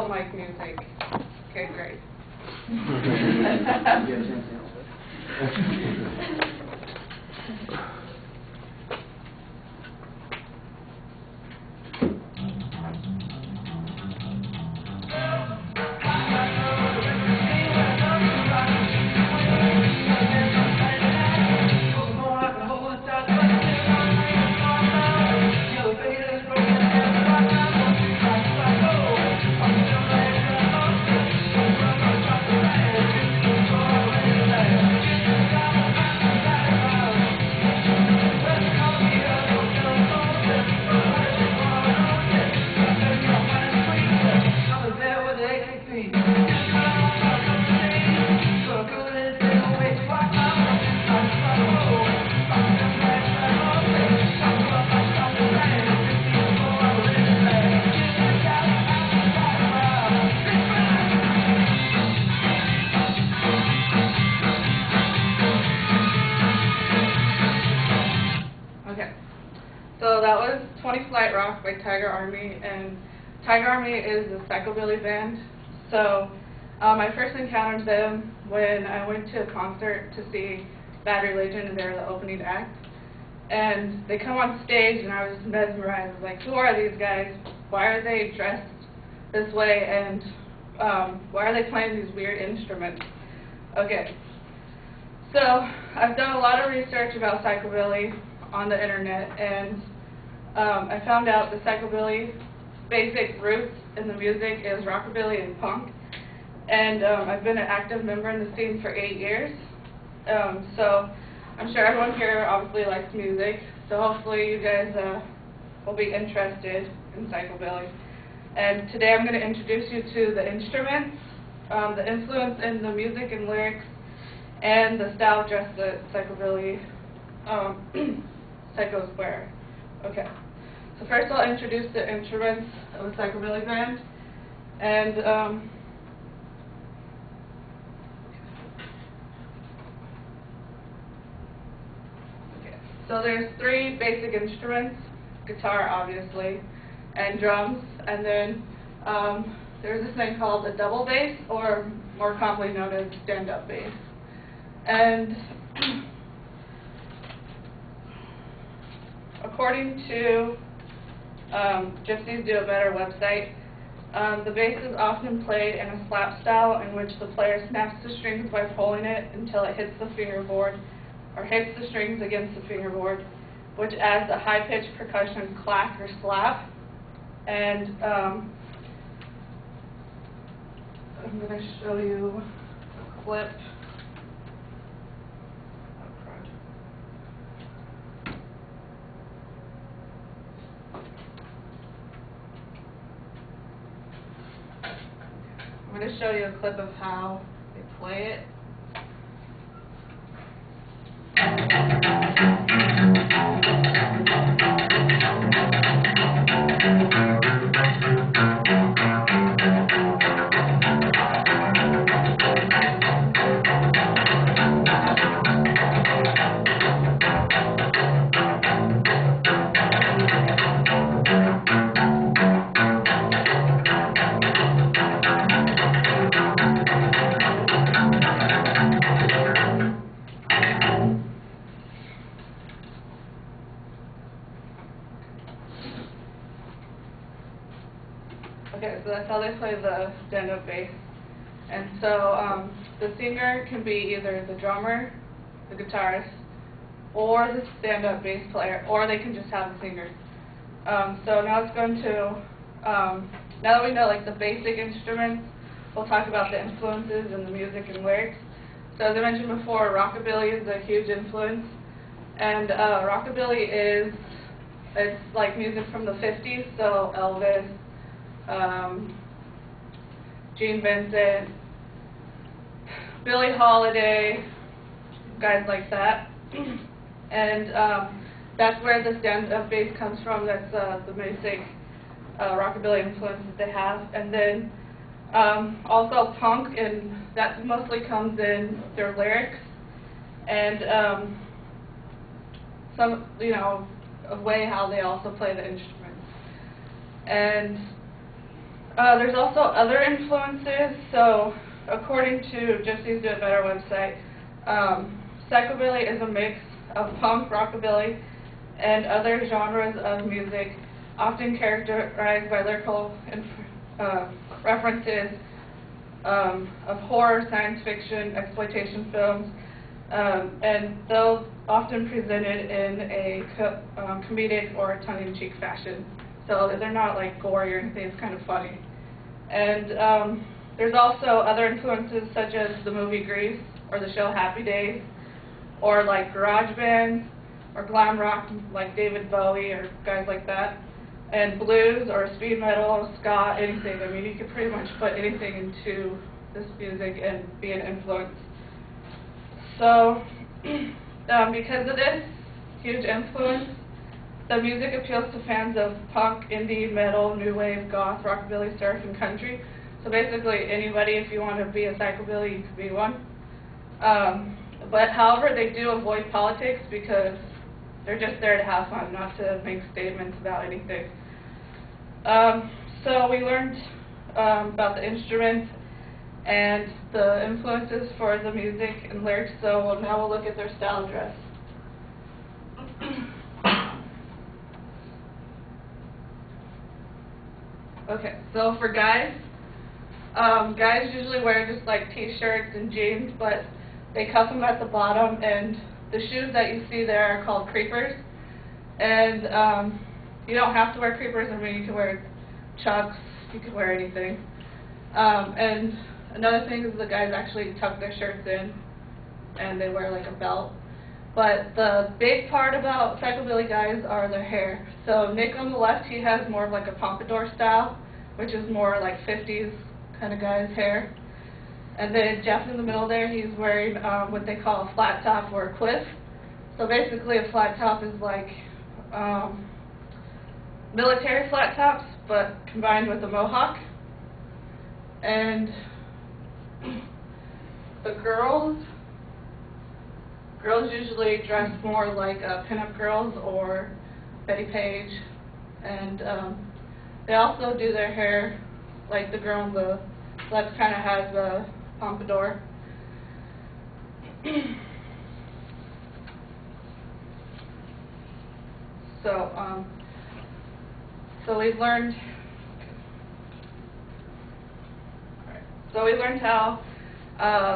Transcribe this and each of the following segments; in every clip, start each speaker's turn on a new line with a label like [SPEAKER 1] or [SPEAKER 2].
[SPEAKER 1] don't like music. Okay, great. So that was 20 Flight Rock by Tiger Army, and Tiger Army is a psychobilly band. So I first encountered them when I went to a concert to see Bad Religion, and they were the opening act. And they come on stage, and I was mesmerized. Like, who are these guys? Why are they dressed this way? And why are they playing these weird instruments? Okay. So I've done a lot of research about psychobilly on the internet, and I found out the psychobilly basic roots in the music is rockabilly and punk, and I've been an active member in the scene for 8 years, so I'm sure everyone here obviously likes music, so hopefully you guys will be interested in psychobilly. And today I'm going to introduce you to the instruments, the influence in the music and lyrics, and the style of dress that psychobilly psychos wear. Okay, so first I'll introduce the instruments of the psychobilly band, and okay, so there's 3 basic instruments: guitar, obviously, and drums, and then there's this thing called a double bass, or more commonly known as stand-up bass. And according to Gypsies Do It Better website, the bass is often played in a slap style in which the player snaps the strings by pulling it until it hits the fingerboard or hits the strings against the fingerboard, which adds a high-pitched percussion clack or slap. And I'm going to show you a clip. I'm going to show you a clip of how they play it. Okay, so that's how they play the stand-up bass. And so the singer can be either the drummer, the guitarist, or the stand-up bass player, or they can just have the singer. So now it's going to, now that we know like the basic instruments, we'll talk about the influences in the music and lyrics. So as I mentioned before, rockabilly is a huge influence, and rockabilly is, it's like music from the 50s, so Elvis, Gene Vincent, Billie Holiday, guys like that. And that's where the stand-up bass comes from. That's the basic rockabilly influence that they have. And then also punk, and that mostly comes in their lyrics and some, you know, a way how they also play the instruments. And There's also other influences. So according to Gypsies Do It Better website, psychobilly is a mix of punk, rockabilly, and other genres of music, often characterized by lyrical references of horror, science fiction, exploitation films, and those often presented in a comedic or tongue-in-cheek fashion. So they're not like gory or anything, it's kind of funny. And there's also other influences such as the movie Grease or the show Happy Days, or like garage bands or glam rock like David Bowie or guys like that, and blues or speed metal, ska, anything. I mean, you could pretty much put anything into this music and be an influence. So because of this huge influence, the music appeals to fans of punk, indie, metal, new wave, goth, rockabilly, surf, and country. So basically anybody, if you want to be a psychobilly, you could be one. But however, they do avoid politics because they're just there to have fun, not to make statements about anything. So we learned about the instruments and the influences for the music and lyrics, so now we'll look at their style of dress. Okay, so for guys, guys usually wear just like t-shirts and jeans, but they cuff them at the bottom, and the shoes that you see there are called creepers. And you don't have to wear creepers. I mean, you can wear chucks, you can wear anything. And another thing is the guys actually tuck their shirts in, and they wear like a belt. But the big part about psychobilly guys are their hair. So Nick on the left, he has more of like a pompadour style, which is more like 50s kind of guy's hair. And then Jeff in the middle there, he's wearing what they call a flat top or a quiff. So basically a flat top is like military flat tops, but combined with a mohawk. And the girls usually dress more like pinup girls or Betty Page, and they also do their hair like the girl on the left kind of has a pompadour. So we've learned. So we learned how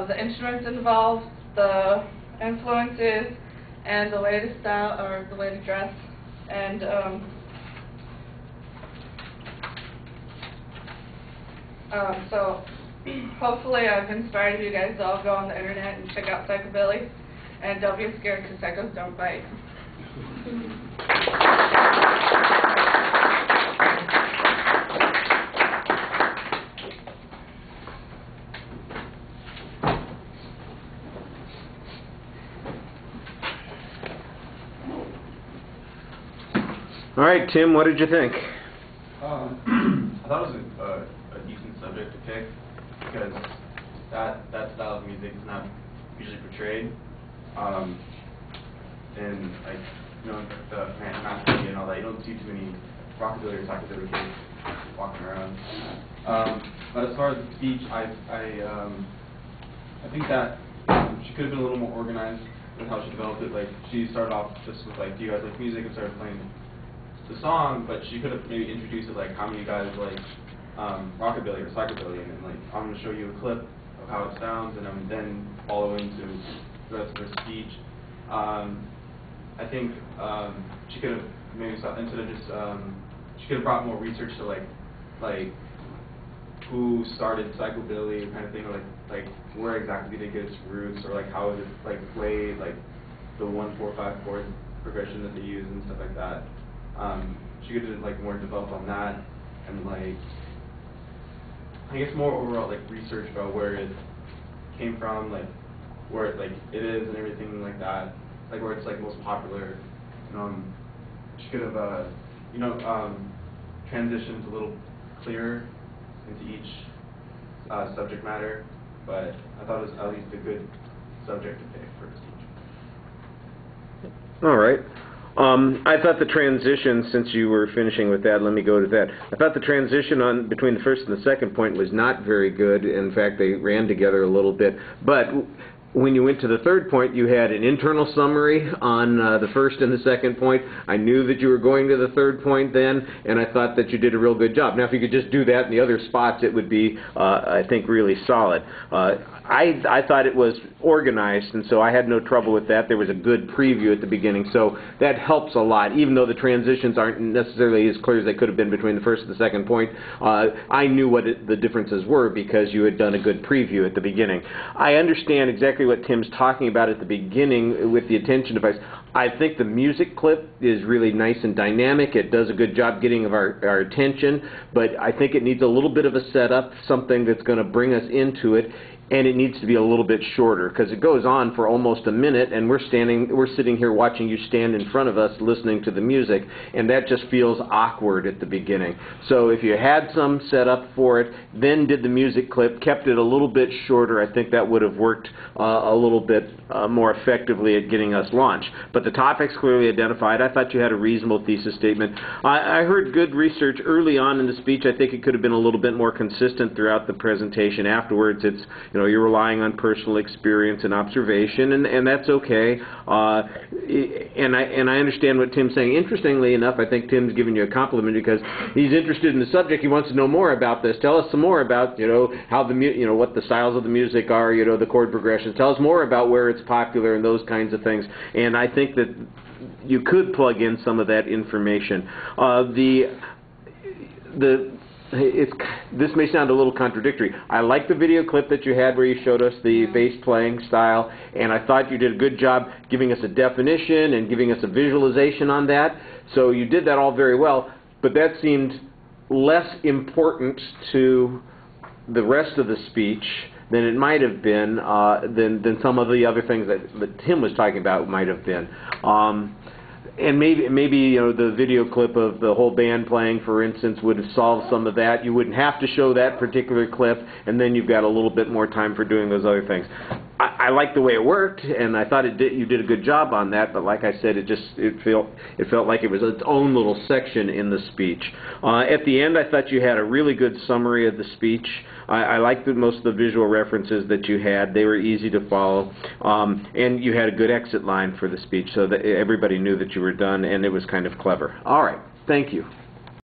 [SPEAKER 1] the instruments involved, the influences, and the way to style or the way to dress. And so hopefully I've inspired you guys to all go on the internet and check out psychobilly, and don't be scared because psychos don't bite.
[SPEAKER 2] All right, Tim, what did you think?
[SPEAKER 3] I thought it was a decent subject to pick because that style of music is not usually portrayed, and like the masculinity and all that. You don't see too many rockabilly or psychobilly kids walking around. But as far as the speech, I think that she could have been a little more organized with how she developed it. Like she started off just with like, "Do you guys like music?" and started playing the song, but she could have maybe introduced it like, "How many guys like rockabilly or psychobilly?" and then like, "I'm going to show you a clip of how it sounds," and then follow into the rest of her speech. I think she could have maybe instead of just she could have brought more research to like who started psychobilly kind of thing, or like where exactly did it get its roots, or like how is it like played, like the 1-4-5 chord progression that they use and stuff like that. She could have like more developed on that, and like I guess more overall like research about where it came from, like where it it is and everything like that, like where it's like most popular. She could have transitioned a little clearer into each subject matter, but I thought it was at least a good subject to pick for a speech.
[SPEAKER 2] All right. I thought the transition, since you were finishing with that, let me go to that. I thought the transition between the first and the second point was not very good. In fact, they ran together a little bit. But when you went to the third point, you had an internal summary on the first and the second point. I knew that you were going to the third point then, and I thought that you did a real good job. Now, if you could just do that in the other spots, it would be, I think, really solid. I thought it was organized, and so I had no trouble with that. There was a good preview at the beginning, so that helps a lot. Even though the transitions aren't necessarily as clear as they could have been between the first and the second point, I knew what the differences were because you had done a good preview at the beginning. I understand exactly what Tim's talking about at the beginning with the attention device. I think the music clip is really nice and dynamic. It does a good job getting our attention, but I think it needs a little bit of a setup, something that's going to bring us into it. And it needs to be a little bit shorter because it goes on for almost a minute, and we're sitting here watching you stand in front of us listening to the music, and that just feels awkward at the beginning. So if you had some set up for it, then did the music clip, kept it a little bit shorter, I think that would have worked a little bit more effectively at getting us launched. But the topics clearly identified. I thought you had a reasonable thesis statement. I heard good research early on in the speech. I think it could have been a little bit more consistent throughout the presentation. Afterwards, it's, you're relying on personal experience and observation, and that's okay. And I understand what Tim's saying. Interestingly enough, I think Tim's giving you a compliment because he's interested in the subject. He wants to know more about this. Tell us some more about, how the what the styles of the music are, the chord progressions. Tell us more about where it's popular and those kinds of things. And I think that you could plug in some of that information. This may sound a little contradictory. I like the video clip that you had where you showed us the bass playing style, and I thought you did a good job giving us a definition and giving us a visualization on that. So you did that all very well, but that seemed less important to the rest of the speech than it might have been, than some of the other things that Tim was talking about might have been. And maybe the video clip of the whole band playing, for instance, would have solved some of that. You wouldn't have to show that particular clip, and then you've got a little bit more time for doing those other things. I like the way it worked, and I thought you did a good job on that. But like I said, it felt like it was its own little section in the speech. At the end, I thought you had a really good summary of the speech. I liked most of the visual references that you had. They were easy to follow, and you had a good exit line for the speech, so that everybody knew that you were done, and it was kind of clever. All right, thank you.